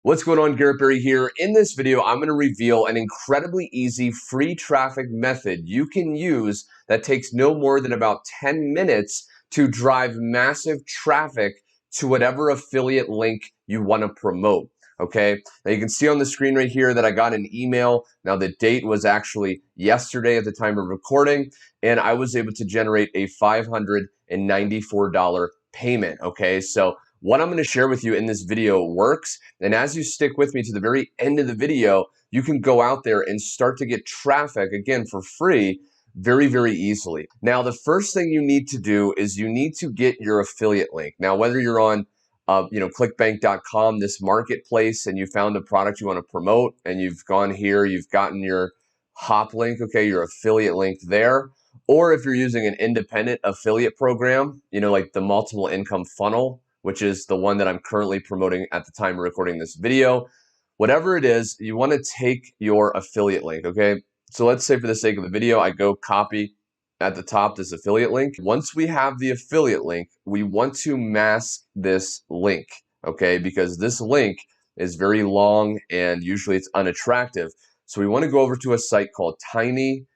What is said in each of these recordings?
What's going on? Garrett Berry here. In this video, I'm going to reveal an incredibly easy free traffic method you can use that takes no more than about 10 minutes to drive massive traffic to whatever affiliate link you want to promote. Okay, now you can see on the screen right here that I got an email. Now the date was actually yesterday at the time of recording, and I was able to generate a $594 payment. Okay, so what I'm going to share with you in this video works, and as you stick with me to the very end of the video, you can go out there and start to get traffic, again, for free very, very easily. Now, the first thing you need to do is you need to get your affiliate link. Now, whether you're on clickbank.com, this marketplace, and you found a product you want to promote, and you've gone here, you've gotten your hop link, okay, your affiliate link there, or if you're using an independent affiliate program, like the multiple income funnel, which is the one that I'm currently promoting at the time of recording this video. Whatever it is, you want to take your affiliate link, okay? So let's say for the sake of the video, I go copy at the top this affiliate link. Once we have the affiliate link, we want to mask this link, okay? Because this link is very long and usually it's unattractive. So we want to go over to a site called tinyurl.com,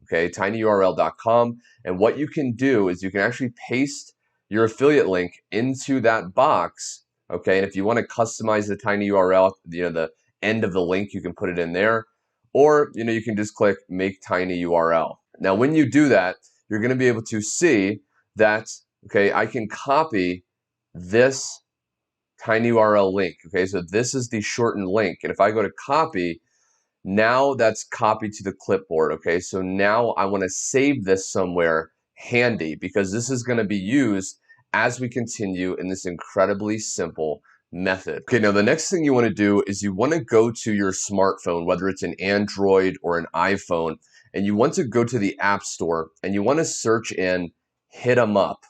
okay? tinyurl.com. And what you can do is you can actually paste your affiliate link into that box, okay? And if you want to customize the tiny URL, the end of the link, you can put it in there, or you can just click make tiny URL. Now, when you do that, you're going to be able to see that, okay, I can copy this tiny URL link, okay? So this is the shortened link, and if I go to copy, now that's copied to the clipboard, okay? So now I want to save this somewhere handy because this is going to be used as we continue in this incredibly simple method. Okay, now the next thing you want to do is you want to go to your smartphone, whether it's an Android or an iPhone, and you want to go to the App Store and you want to search in Hit 'em Up,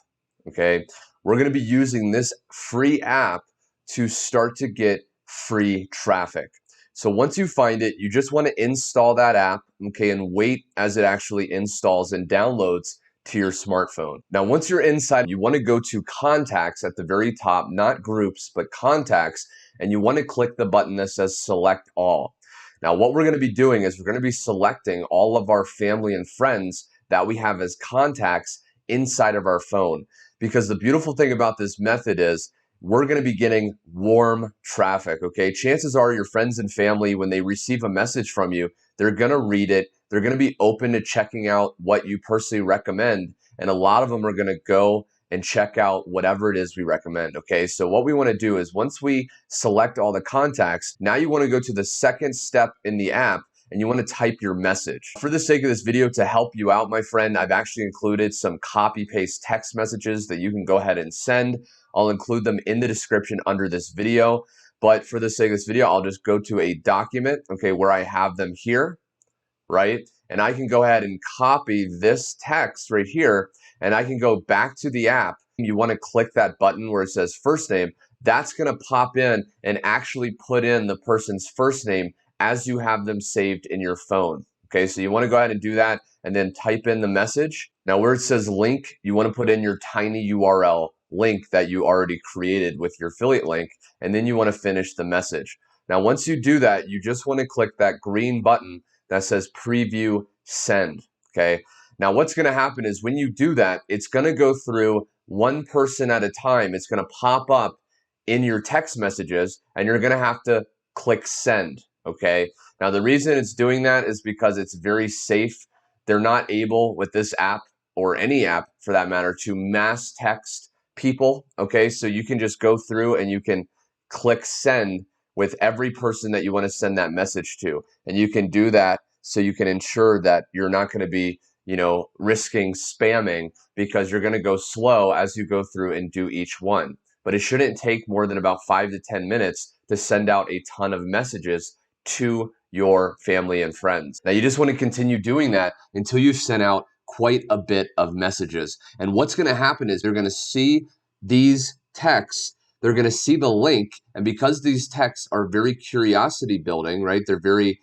okay? We're going to be using this free app to start to get free traffic. So once you find it, you just want to install that app, okay, and wait as it actually installs and downloads to your smartphone. Now, once you're inside, you want to go to contacts at the very top, not groups, but contacts, and you want to click the button that says select all. Now, what we're going to be doing is we're going to be selecting all of our family and friends that we have as contacts inside of our phone. Because the beautiful thing about this method is we're going to be getting warm traffic, okay? Chances are your friends and family, when they receive a message from you, they're going to read it. They're going to be open to checking out what you personally recommend. And a lot of them are going to go and check out whatever it is we recommend, okay? So what we want to do is once we select all the contacts, now you want to go to the second step in the app and you want to type your message. For the sake of this video, to help you out, my friend, I've actually included some copy-paste text messages that you can go ahead and send. I'll include them in the description under this video. But for the sake of this video, I'll just go to a document, okay, where I have them here, right? And I can go ahead and copy this text right here, and I can go back to the app. You want to click that button where it says first name. That's going to pop in and actually put in the person's first name as you have them saved in your phone. Okay, so you want to go ahead and do that and then type in the message. Now, where it says link, you want to put in your tiny URL link that you already created with your affiliate link, and then you want to finish the message. Now, once you do that, you just want to click that green button that says preview send, okay? Now, what's going to happen is when you do that, it's going to go through one person at a time. It's going to pop up in your text messages, and you're going to have to click send, okay? Now, the reason it's doing that is because it's very safe. They're not able with this app, or any app for that matter, to mass text people, okay? So you can just go through and you can click send with every person that you want to send that message to. And you can do that so you can ensure that you're not going to be, risking spamming, because you're going to go slow as you go through and do each one. But it shouldn't take more than about 5 to 10 minutes to send out a ton of messages to your family and friends. Now, you just want to continue doing that until you've sent out quite a bit of messages. And what's going to happen is they're going to see these texts, they're going to see the link, and because these texts are very curiosity building, right? They're very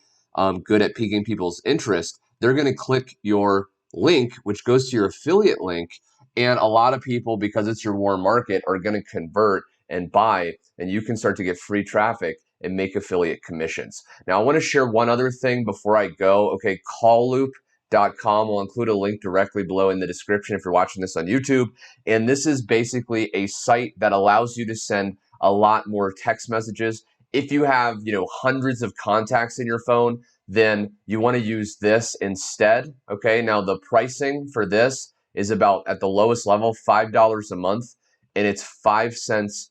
good at piquing people's interest. They're going to click your link, which goes to your affiliate link, and a lot of people, because it's your warm market, are going to convert and buy, and you can start to get free traffic and make affiliate commissions. Now, I want to share one other thing before I go. Okay, callloop.com. We'll include a link directly below in the description if you're watching this on YouTube. And this is basically a site that allows you to send a lot more text messages. If you have, hundreds of contacts in your phone, then you want to use this instead. Okay, now the pricing for this is about, at the lowest level, $5 a month, and it's 5 cents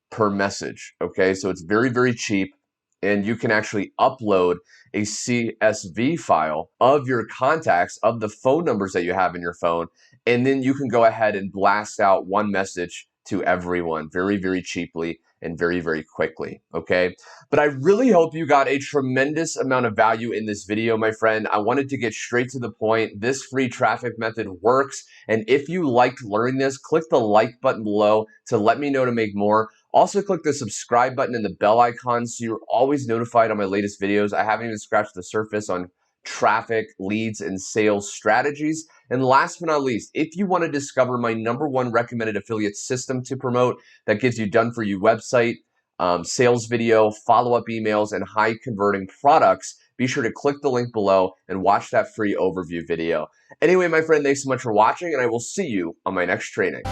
per message. Okay, so it's very, very cheap, and you can actually upload a CSV file of your contacts, of the phone numbers that you have in your phone, and then you can go ahead and blast out one message to everyone very, very cheaply and very, very quickly. Okay, but I really hope you got a tremendous amount of value in this video, my friend. I wanted to get straight to the point. This free traffic method works, and if you liked learning this, click the like button below to let me know to make more. Also, click the subscribe button and the bell icon so you're always notified on my latest videos. I haven't even scratched the surface on traffic, leads, and sales strategies. And last but not least, if you want to discover my #1 recommended affiliate system to promote that gives you done-for-you website, sales video, follow-up emails, and high-converting products, be sure to click the link below and watch that free overview video. Anyway, my friend, thanks so much for watching, and I will see you on my next training.